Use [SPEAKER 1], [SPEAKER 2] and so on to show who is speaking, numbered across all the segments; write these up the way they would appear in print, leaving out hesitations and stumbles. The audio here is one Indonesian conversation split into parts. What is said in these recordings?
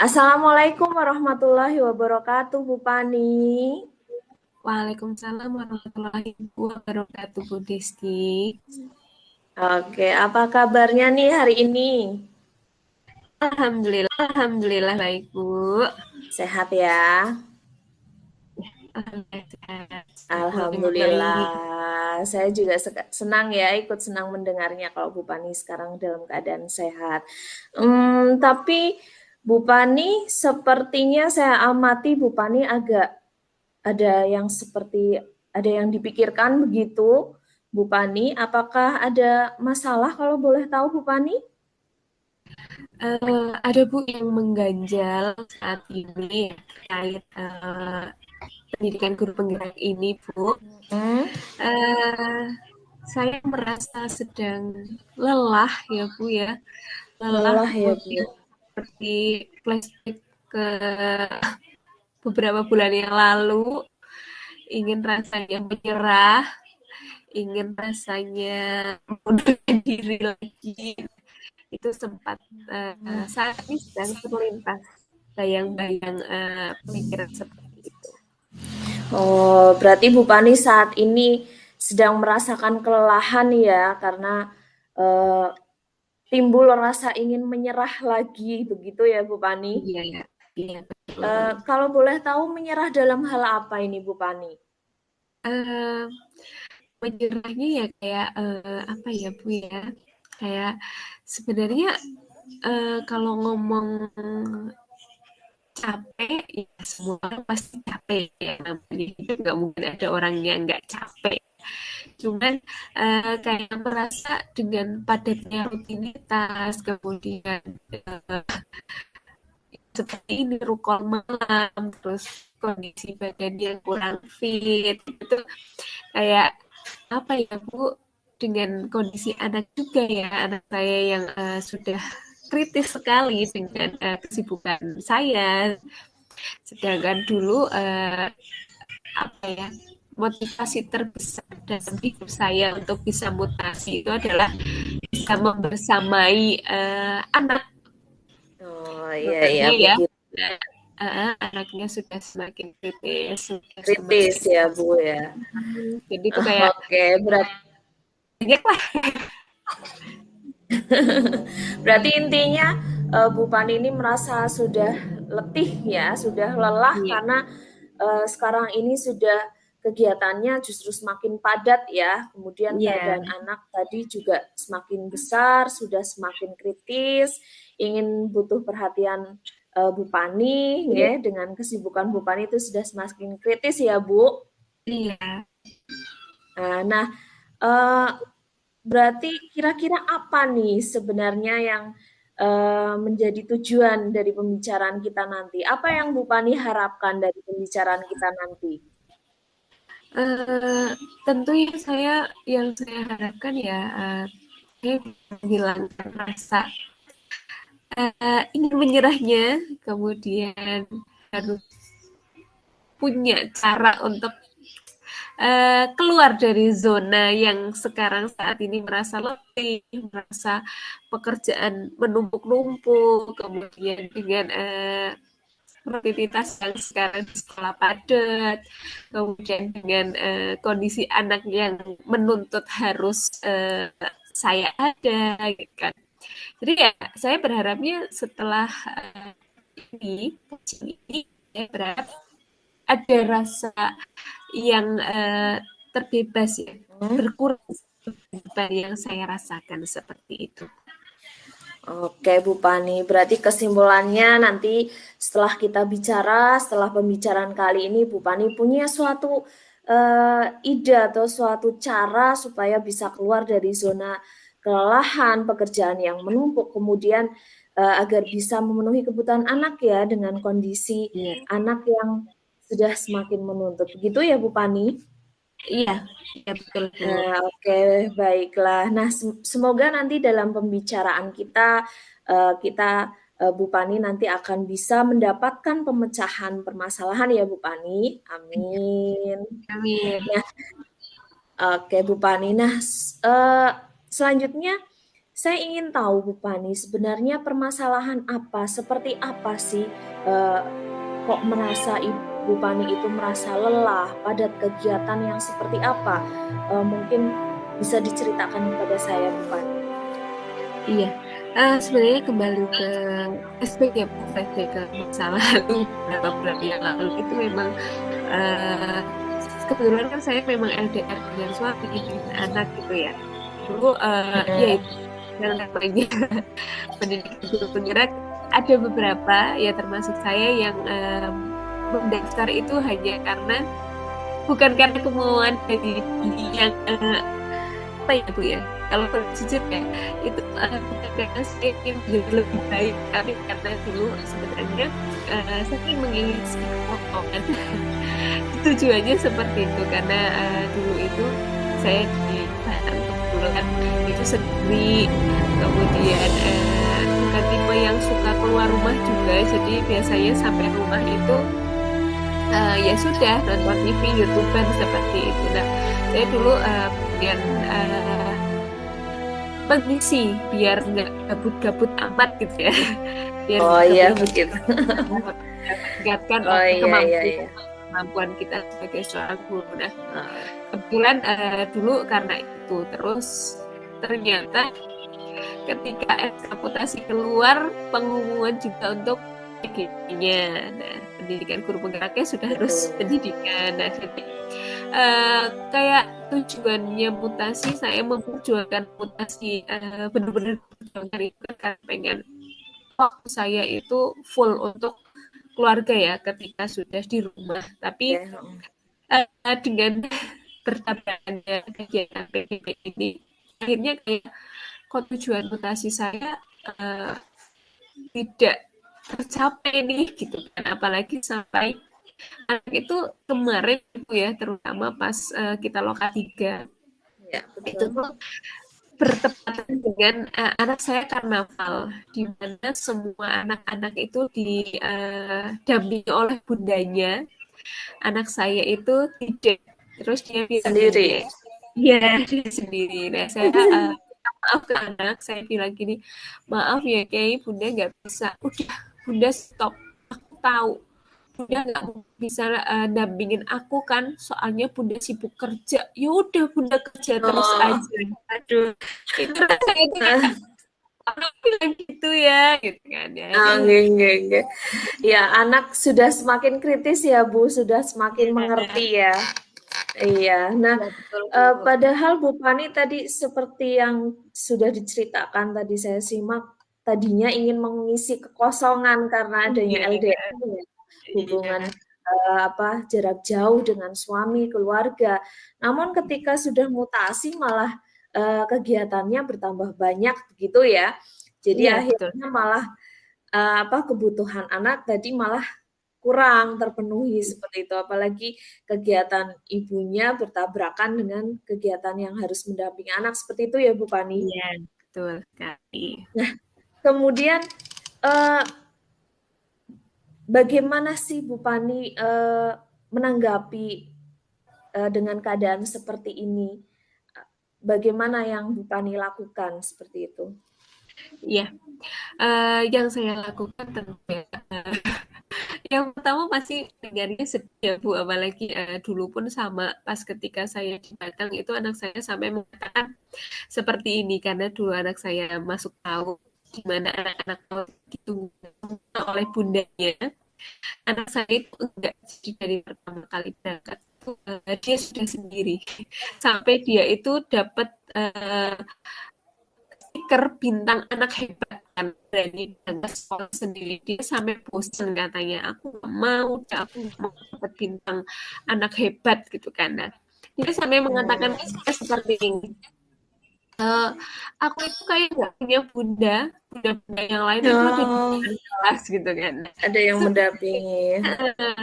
[SPEAKER 1] Assalamualaikum warahmatullahi wabarakatuh, Bu Pani.
[SPEAKER 2] Waalaikumsalam warahmatullahi wabarakatuh, Bu Desti.
[SPEAKER 1] Oke, apa kabarnya nih hari ini?
[SPEAKER 2] Alhamdulillah baik, Bu.
[SPEAKER 1] Sehat ya?
[SPEAKER 2] Alhamdulillah sehat. Bagaimana ini?
[SPEAKER 1] Alhamdulillah. Saya juga senang ya, ikut senang mendengarnya kalau Bu Pani sekarang dalam keadaan sehat. Tapi Bu Pani sepertinya saya amati Bu Pani agak ada yang dipikirkan begitu, Bu Pani. Apakah ada masalah kalau boleh tahu Bu Pani?
[SPEAKER 2] Ada Bu yang mengganjal saat ini terkait pendidikan guru penggerak ini, Bu.
[SPEAKER 1] Hmm,
[SPEAKER 2] Eh, saya merasa sedang lelah ya, Bu ya. Lelah
[SPEAKER 1] lelah ya Bu.
[SPEAKER 2] kemudian seperti flashback ke beberapa bulan yang lalu, ingin rasanya menyerah, ingin rasanya mundurkan diri lagi. Itu sempat saat ini sedang terlintas bayang-bayang pemikiran seperti itu.
[SPEAKER 1] Oh, berarti Bu Pani saat ini sedang merasakan kelelahan ya karena eh, timbul rasa ingin menyerah lagi begitu ya Bu Pani.
[SPEAKER 2] Iya ya, iya betul.
[SPEAKER 1] Kalau boleh tahu menyerah dalam hal apa ini Bu Pani?
[SPEAKER 2] Uh, Menyerahnya ya kayak apa ya Bu ya? Kayak sebenarnya kalau ngomong capek, ya semua orang pasti capek ya, namanya hidup nggak mungkin ada orang yang nggak capek. Cuman kayak merasa dengan padatnya rutinitas, kemudian seperti ini rukol malam, terus kondisi badan yang kurang fit, itu kayak apa ya Bu, dengan kondisi anak juga ya, anak saya yang sudah kritis sekali dengan kesibukan saya. Sedangkan dulu apa ya, motivasi terbesar dalam hidup saya untuk bisa mutasi itu adalah bisa membersamai anak.
[SPEAKER 1] Oh iya ya
[SPEAKER 2] Makanya ya,
[SPEAKER 1] begitu.
[SPEAKER 2] anaknya sudah semakin kritis, sudah
[SPEAKER 1] Kritis
[SPEAKER 2] semakin
[SPEAKER 1] ya Bu ya.
[SPEAKER 2] jadi itu kayak
[SPEAKER 1] Oke,
[SPEAKER 2] banyak lah.
[SPEAKER 1] berarti intinya Bu Pani ini merasa sudah letih ya, sudah lelah
[SPEAKER 2] Iya,
[SPEAKER 1] karena sekarang ini sudah kegiatannya justru semakin padat ya. Kemudian
[SPEAKER 2] iya,
[SPEAKER 1] keadaan anak tadi juga semakin besar, sudah semakin kritis, ingin butuh perhatian Bu Pani
[SPEAKER 2] iya,
[SPEAKER 1] ya, dengan kesibukan Bu Pani itu sudah semakin kritis ya Bu.
[SPEAKER 2] iya.
[SPEAKER 1] Nah, eh, berarti kira-kira apa nih sebenarnya yang menjadi tujuan dari pembicaraan kita nanti? Apa yang Bu Pani harapkan dari pembicaraan kita nanti?
[SPEAKER 2] Eh, Tentunya yang saya harapkan ya, saya menghilangkan rasa ingin menyerahnya, kemudian harus punya cara untuk keluar dari zona yang sekarang saat ini merasa letih, merasa pekerjaan menumpuk-numpuk, kemudian dengan rutinitas yang sekarang di sekolah padat, kemudian dengan kondisi anak yang menuntut harus saya ada, gitu kan. Jadi ya saya berharapnya setelah ini, saya berharap ada rasa yang terbebas ya,
[SPEAKER 1] Hmm?
[SPEAKER 2] berkurang beban yang saya rasakan seperti itu.
[SPEAKER 1] Oke, Bu Pani. Berarti kesimpulannya nanti setelah kita bicara, setelah pembicaraan kali ini, Bu Pani punya suatu ide atau suatu cara supaya bisa keluar dari zona kelelahan, pekerjaan yang menumpuk, kemudian agar bisa memenuhi kebutuhan anak ya dengan kondisi
[SPEAKER 2] Iya,
[SPEAKER 1] anak yang sudah semakin menuntut. Begitu ya, Bu Pani?
[SPEAKER 2] iya, iya betul Bu.
[SPEAKER 1] Oke, baiklah. Nah, semoga nanti dalam pembicaraan kita, Bu Pani nanti akan bisa mendapatkan pemecahan permasalahan ya, Bu Pani. Amin.
[SPEAKER 2] Amin.
[SPEAKER 1] Nah, oke, Bu Pani. Nah, selanjutnya Saya ingin tahu Bu Pani, sebenarnya permasalahan apa, seperti apa sih, kok merasa Ibu Pani itu merasa lelah, padat kegiatan yang seperti apa? Mungkin bisa diceritakan kepada saya Bu Pani?
[SPEAKER 2] Iya, sebenarnya kembali ke flashback ya, flashback ke masa lalu beberapa bulan yang lalu itu memang, eee, kebetulan kan saya memang LDR dengan suami dengan anak gitu ya. Dulu, ya
[SPEAKER 1] Mhm.
[SPEAKER 2] itu yang namanya pendidikan guru penggerak ada beberapa ya termasuk saya yang, mendaftar itu hanya karena bukan karena kemauan dari diri yang, apa ya Bu ya, kalau boleh jujur ya, itu, bukan karena saya ingin menjadi lebih baik, tapi karena dulu sebenarnya, saya ingin mengisi kekosongan. Tujuannya seperti itu, karena, dulu itu saya di Batam kebetulan itu sendiri, kemudian, bukan tipe yang suka keluar rumah juga, jadi biasanya sampai rumah itu, ya sudah nonton TV, YouTube-an seperti itu. Nah, saya dulu, kemudian, mengisi biar nggak gabut-gabut amat gitu ya, biar
[SPEAKER 1] Oh
[SPEAKER 2] nggak
[SPEAKER 1] iya
[SPEAKER 2] gabut-gabut
[SPEAKER 1] begitu.
[SPEAKER 2] amat, meningkatkan,
[SPEAKER 1] Oh iya iya
[SPEAKER 2] kemampuan
[SPEAKER 1] iya.
[SPEAKER 2] kemampuan kita sebagai seorang guru. Nah,
[SPEAKER 1] Heeh.
[SPEAKER 2] kebetulan, dulu karena itu, terus ternyata ketika SK Amputasi keluar, pengumuman juga untuk PGD-nya. Nah, pendidikan guru penggeraknya sudah harus
[SPEAKER 1] Betul.
[SPEAKER 2] pendidikan. Nah, jadi, kayak tujuannya mutasi, saya memperjuangkan mutasi, benar-benar memperjuangkan itu karena pengen waktu saya itu full untuk keluarga ya, ketika sudah di rumah. Tapi,
[SPEAKER 1] Oke, heeh.
[SPEAKER 2] dengan bertabrakannya kegiatan PPP ini, akhirnya kayak kok tujuan mutasi saya, eee, tidak tercapai nih gitu kan. Apalagi sampai anak itu kemarin itu ya, terutama pas, kita loka 3
[SPEAKER 1] Iya
[SPEAKER 2] itu
[SPEAKER 1] betul.
[SPEAKER 2] tuh bertepatan dengan, anak saya karnaval, di mana semua anak-anak itu didampingi oleh bundanya, anak saya itu tidak. Terus dia bilang gini,
[SPEAKER 1] Sendiri?
[SPEAKER 2] iya dia sendiri. Nah saya, minta maaf ke anak, saya bilang gini, "Maaf ya Kyai, Bunda nggak bisa." "Udah, Bunda stop, aku tahu Bunda nggak bisa, dampingin aku kan, soalnya Bunda sibuk kerja." "Ya udah Bunda kerja terus
[SPEAKER 1] Oh.
[SPEAKER 2] aja." Aduh, itu rasanya tuh kayak, "Orang bilang gitu ya?" Gitu kan ya.
[SPEAKER 1] Ah,
[SPEAKER 2] Aduh,
[SPEAKER 1] nggih nggih nggih. Ya, anak sudah semakin kritis ya, Bu, sudah semakin
[SPEAKER 2] iya,
[SPEAKER 1] mengerti ya. Iya. Nah,
[SPEAKER 2] iya betul, Bu.
[SPEAKER 1] padahal Bu Pani tadi seperti yang sudah diceritakan tadi saya simak, tadinya ingin mengisi kekosongan karena adanya
[SPEAKER 2] Iya,
[SPEAKER 1] LDR ya, hubungan,
[SPEAKER 2] iya,
[SPEAKER 1] jarak jauh dengan suami, keluarga. Namun ketika sudah mutasi malah, kegiatannya bertambah banyak begitu ya. Jadi
[SPEAKER 2] iya betul.
[SPEAKER 1] akhirnya malah, kebutuhan anak tadi malah kurang terpenuhi seperti itu, apalagi kegiatan ibunya bertabrakan dengan kegiatan yang harus mendampingi anak, seperti itu ya, Bu Pani?
[SPEAKER 2] Iya, betul sekali.
[SPEAKER 1] Nah, kemudian, eee, bagaimana sih Bu Pani, menanggapi, dengan keadaan seperti ini? Bagaimana yang Bu Pani lakukan seperti itu?
[SPEAKER 2] Iya, yang saya lakukan tentu ya, yang pertama pasti dengarnya sedih ya Bu, apalagi, dulu pun sama pas ketika saya di Batang itu anak saya sampai mengatakan seperti ini, karena dulu anak saya masuk PAUD, di mana anak-anak PAUD ditunggu semua oleh bundanya. Anak saya itu enggak, jadi dari pertama kali berangkat itu, dia sudah sendiri. Sampai dia itu dapat, stiker bintang anak hebat kan, berani berangkat sekolah sendiri. Dia sampai bosen katanya, "Aku nggak mau, aku nggak mau dapat bintang anak hebat," gitu kan. Nah, dia sampai mengatakan
[SPEAKER 1] Mmm,
[SPEAKER 2] ke saya seperti ini, eee, "Aku itu kayak nggak punya bunda, bunda-bunda yang lain itu ada di
[SPEAKER 1] oh,
[SPEAKER 2] depan kelas," gitu kan. Nah,
[SPEAKER 1] ada yang
[SPEAKER 2] itu
[SPEAKER 1] mendampingi.
[SPEAKER 2] heeh.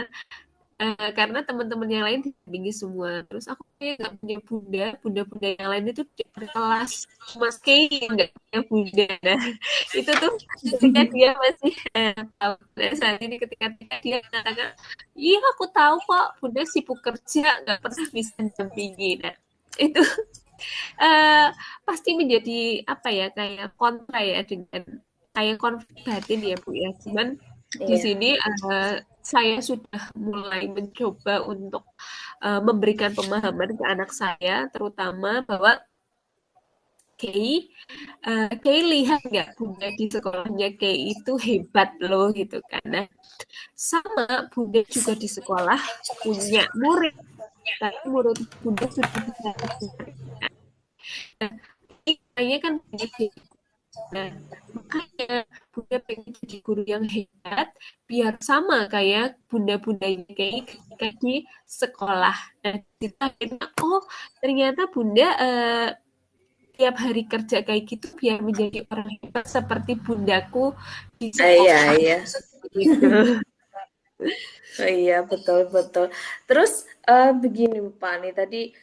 [SPEAKER 2] Karena teman-teman yang lain didampingi semua. Terus aku kayak nggak punya bunda, bunda-bunda yang lain itu di kelas Mas Kay yang nggak punya bunda. Nah, itu tuh ketika dia masih tahu. Nah, saat ini ketika dia mengatakan, iya aku tahu kok, bunda sibuk kerja, nggak pernah bisa dampingi. Nah, itu pasti menjadi apa ya, kayak kontra ya dengan kayak konflik batin ya Bu ya. Cuman di
[SPEAKER 1] Iya.
[SPEAKER 2] sini saya sudah mulai mencoba untuk memberikan pemahaman ke anak saya, terutama bahwa Kay, Kay lihat nggak Bunda di sekolahnya Kay itu hebat loh gitu kan. Nah, sama Bunda juga di sekolah punya murid, tapi murid Bunda sudah bisa berbicara. Nah, ini kayaknya kan punya Nah, makanya Bunda pengen jadi guru yang hebat, biar sama kayak bunda-bunda ini kayak ketika di sekolah. Nah, kita akhirnya, oh ternyata Bunda tiap hari kerja kayak gitu biar menjadi orang hebat seperti bundaku di
[SPEAKER 1] Iya,
[SPEAKER 2] sekolah.
[SPEAKER 1] iya.
[SPEAKER 2] Gitu.
[SPEAKER 1] Oh, iya, betul, betul. Terus begini Bu Pani, tadi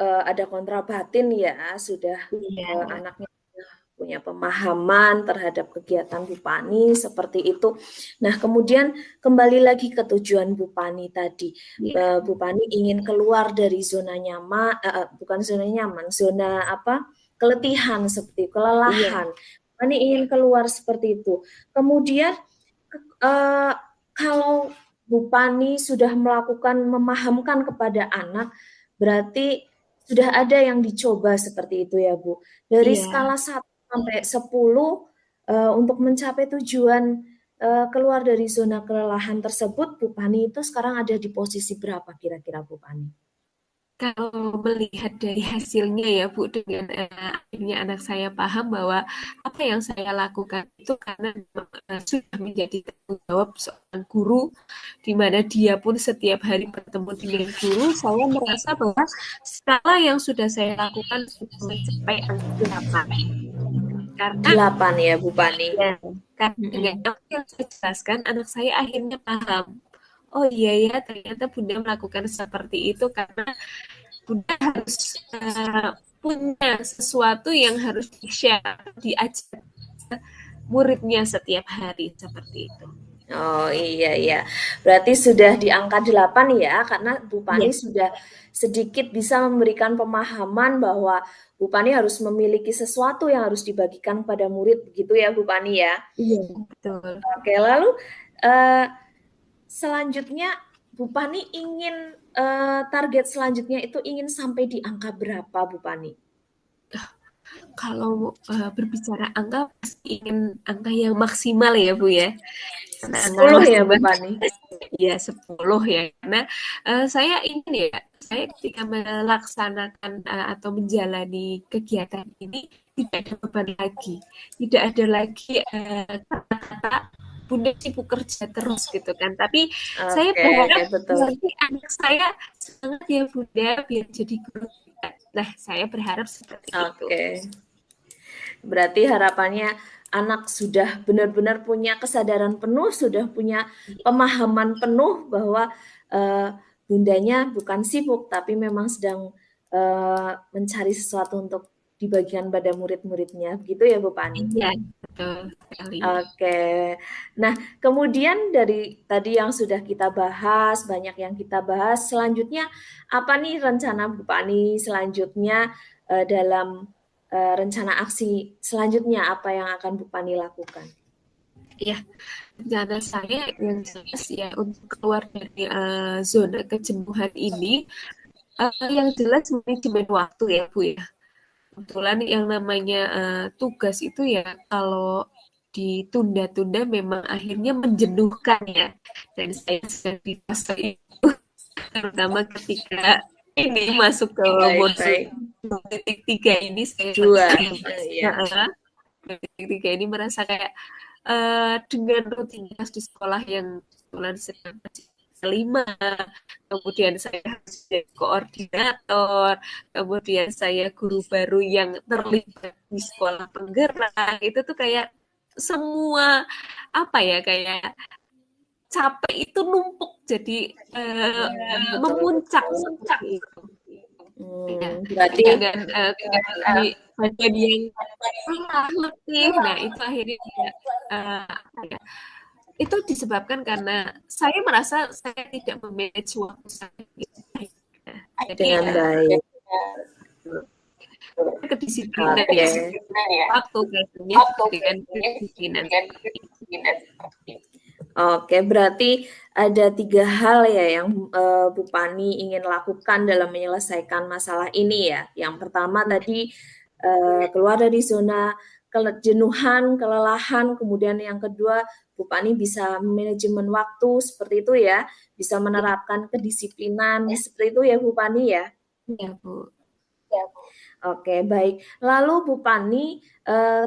[SPEAKER 1] ada kontra batin ya, sudah
[SPEAKER 2] Iya,
[SPEAKER 1] anaknya sudah punya pemahaman terhadap kegiatan Bu Pani seperti itu. Nah, kemudian kembali lagi ke tujuan Bu Pani tadi.
[SPEAKER 2] iya,
[SPEAKER 1] Bu Pani ingin keluar dari zona nyaman, bukan zona nyaman, zona apa? Keletihan seperti
[SPEAKER 2] iya,
[SPEAKER 1] kelelahan. Bu Pani ingin keluar seperti itu. Kemudian eh, kalau Bu Pani sudah melakukan memahamkan kepada anak, berarti sudah ada yang dicoba seperti itu ya Bu. Dari
[SPEAKER 2] iya.
[SPEAKER 1] skala 1 sampai 10 untuk mencapai tujuan keluar dari zona kelelahan tersebut, Bu Pani itu sekarang ada di posisi berapa kira-kira Bu Pani?
[SPEAKER 2] Kalau melihat dari hasilnya ya Bu, dengan akhirnya anak saya paham bahwa apa yang saya lakukan itu karena sudah menjadi tanggung jawab seorang guru, di mana dia pun setiap hari bertemu dengan guru, saya merasa bahwa skala yang sudah saya lakukan sudah mencapai angka 8. Karena
[SPEAKER 1] 8 ya Bu Pani.
[SPEAKER 2] ya, karena dengan
[SPEAKER 1] Mm-mm.
[SPEAKER 2] apa yang saya jelaskan, anak saya akhirnya paham. Oh iya ya, ternyata Bunda melakukan seperti itu karena Bunda harus punya sesuatu yang harus di-share, diajar muridnya setiap hari seperti itu.
[SPEAKER 1] Oh iya iya. Berarti sudah di angka 8 ya, karena Bu Pani
[SPEAKER 2] Iya,
[SPEAKER 1] sudah sedikit bisa memberikan pemahaman bahwa Bu Pani harus memiliki sesuatu yang harus dibagikan pada murid, begitu ya Bu Pani ya.
[SPEAKER 2] iya betul.
[SPEAKER 1] Oke, lalu eh, selanjutnya Bu Pani ingin target selanjutnya itu ingin sampai di angka berapa Bu Pani?
[SPEAKER 2] Kalau berbicara angka pasti ingin angka yang maksimal ya Bu ya. Karena angka
[SPEAKER 1] 10 ya Bu
[SPEAKER 2] maksimal
[SPEAKER 1] Pani?
[SPEAKER 2] ya 10 ya. Karena saya ingin ya, saya ketika melaksanakan atau menjalani kegiatan ini tidak ada beban lagi. Tidak ada lagi kata-kata Bunda sibuk kerja terus gitu kan. Tapi saya
[SPEAKER 1] Oke, oke
[SPEAKER 2] berharap
[SPEAKER 1] betul.
[SPEAKER 2] nanti anak saya semangat ya Bunda biar jadi guru. Nah, saya berharap seperti itu.
[SPEAKER 1] Oke. Berarti harapannya anak sudah benar-benar punya kesadaran penuh, sudah punya pemahaman penuh bahwa uh, bundanya bukan sibuk, tapi memang sedang mencari sesuatu untuk dibagikan pada murid-muridnya. Begitu ya Bu Pani?
[SPEAKER 2] Iya, betul sekali.
[SPEAKER 1] Oke. Nah, kemudian dari tadi yang sudah kita bahas, banyak yang kita bahas, selanjutnya apa nih rencana Bu Pani selanjutnya dalam rencana aksi selanjutnya apa yang akan Bu Pani lakukan?
[SPEAKER 2] Ya, rencana saya yang jelas ya untuk keluar dari zona kejenuhan ini, yang jelas manajemen waktu ya Bu ya. Kebetulan yang namanya tugas itu ya kalau ditunda-tunda memang akhirnya menjenuhkan ya. Dan saya sedang di fase itu, terutama ketika ini masuk ke
[SPEAKER 1] Baik,
[SPEAKER 2] modul
[SPEAKER 1] baik.
[SPEAKER 2] 2.3 ini saya
[SPEAKER 1] Dua. Ya.
[SPEAKER 2] merasa 2.3 ini merasa kayak dengan rutinitas di sekolah yang kebetulan sedang kelima, kemudian saya harus jadi koordinator, kemudian saya guru baru yang terlibat di sekolah penggerak, itu tuh kayak semua apa ya kayak capek itu numpuk jadi
[SPEAKER 1] Betul,
[SPEAKER 2] memuncak
[SPEAKER 1] betul.
[SPEAKER 2] seperti itu. Ya,
[SPEAKER 1] Berarti
[SPEAKER 2] dengan di bagian yang letih, nah itu akhirnya apa ya, itu disebabkan karena saya merasa saya tidak memanage waktu saya. Jadi
[SPEAKER 1] dengan baik.
[SPEAKER 2] kedisiplinan
[SPEAKER 1] Oke.
[SPEAKER 2] ya. Waktu kaitannya dengan kedisiplinan seperti itu.
[SPEAKER 1] Oke, berarti ada 3 hal ya yang Bu Pani ingin lakukan dalam menyelesaikan masalah ini ya. Yang pertama tadi keluar dari zona kejenuhan, kelelahan, kemudian yang kedua Bu Pani bisa manajemen waktu seperti itu ya, bisa menerapkan kedisiplinan seperti itu ya Bu Pani ya.
[SPEAKER 2] Iya, Bu.
[SPEAKER 1] Oke, baik. Lalu Bu Pani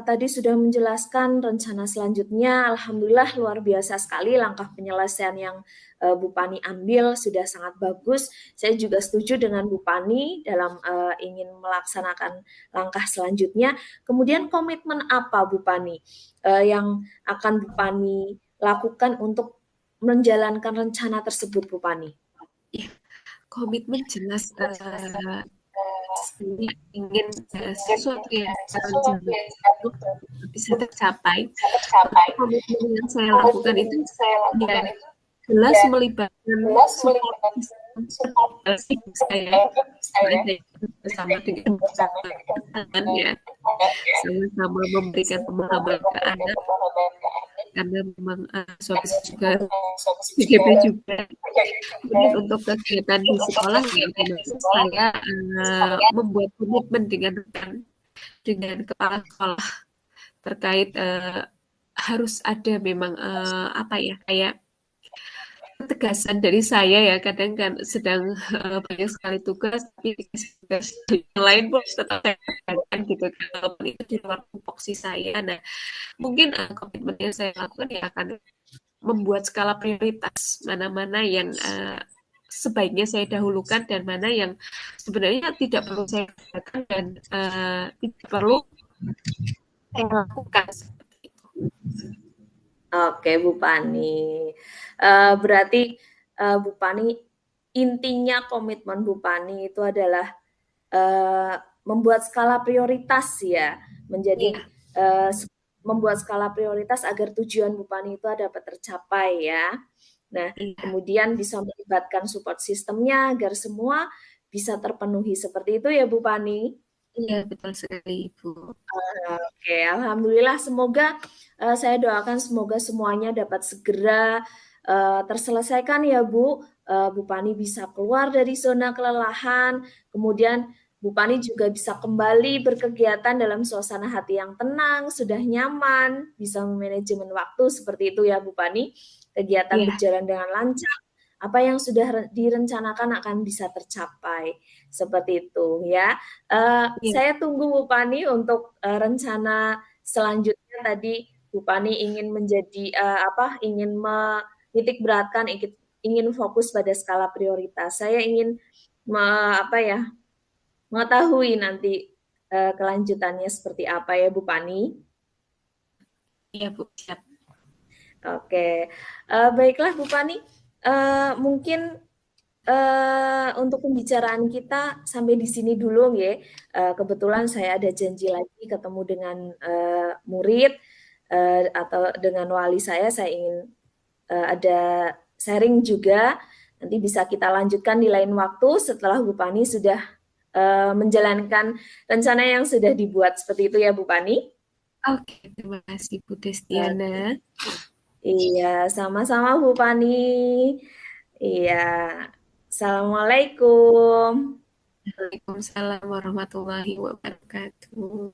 [SPEAKER 1] tadi sudah menjelaskan rencana selanjutnya. Alhamdulillah luar biasa sekali langkah penyelesaian yang Bu Pani ambil sudah sangat bagus. Saya juga setuju dengan Bu Pani dalam ingin melaksanakan langkah selanjutnya. Kemudian komitmen apa Bu Pani yang akan Bu Pani lakukan untuk menjalankan rencana tersebut Bu Pani?
[SPEAKER 2] Ya, komitmen jelas saya ingin sesuatu yang itu bisa tercapai. Komitmen yang saya lakukan itu ya jelas melibatkan support system saya bersama dengan pasangan ya, sama-sama memberikan pemahaman ke anak karena memang suami saya juga PDP juga. Kemudian untuk kegiatan di sekolah ya saya membuat komitmen dengan kepala sekolah terkait harus ada memang apa ya kayak ketegasan dari saya ya, kadang kan sedang banyak sekali tugas tapi tugas yang lain pun tetap saya kerjakan gitu, walaupun itu di luar tupoksi saya. Nah mungkin komitmen yang saya lakukan ya akan membuat skala prioritas mana-mana yang sebaiknya saya dahulukan dan mana yang sebenarnya tidak perlu saya kerjakan dan tidak perlu saya lakukan seperti itu.
[SPEAKER 1] Oke, Bu Pani. Berarti Bu Pani intinya komitmen Bu Pani itu adalah membuat skala prioritas ya, menjadi membuat skala prioritas agar tujuan Bu Pani itu dapat tercapai ya. Nah, kemudian bisa melibatkan support sistemnya agar semua bisa terpenuhi seperti itu ya Bu Pani.
[SPEAKER 2] Iya, betul sekali, Ibu.
[SPEAKER 1] Oke, alhamdulillah semoga saya doakan semoga semuanya dapat segera terselesaikan ya Bu. Bu Pani bisa keluar dari zona kelelahan, kemudian Bu Pani juga bisa kembali berkegiatan dalam suasana hati yang tenang, sudah nyaman, bisa memanajemen waktu seperti itu ya Bu Pani. Kegiatan berjalan dengan lancar, apa yang sudah direncanakan akan bisa tercapai. Seperti itu ya. Saya tunggu Bu Pani untuk rencana selanjutnya tadi Bu Pani ingin menjadi ingin menitik beratkan, ingin fokus pada skala prioritas. Saya ingin mengetahui nanti kelanjutannya seperti apa ya Bu Pani.
[SPEAKER 2] Iya Bu, siap.
[SPEAKER 1] Oke, baiklah Bu Pani. Mungkin untuk pembicaraan kita sampai di sini dulu ya. Kebetulan saya ada janji lagi ketemu dengan murid atau dengan wali saya ingin ada sharing juga. Nanti bisa kita lanjutkan di lain waktu setelah Bu Pani sudah menjalankan rencana yang sudah dibuat seperti itu ya Bu Pani.
[SPEAKER 2] Oke, terima kasih Bu Destiana.
[SPEAKER 1] Iya, sama-sama Bu Pani. Iya. Assalamualaikum.
[SPEAKER 2] Waalaikumsalam warahmatullahi wabarakatuh.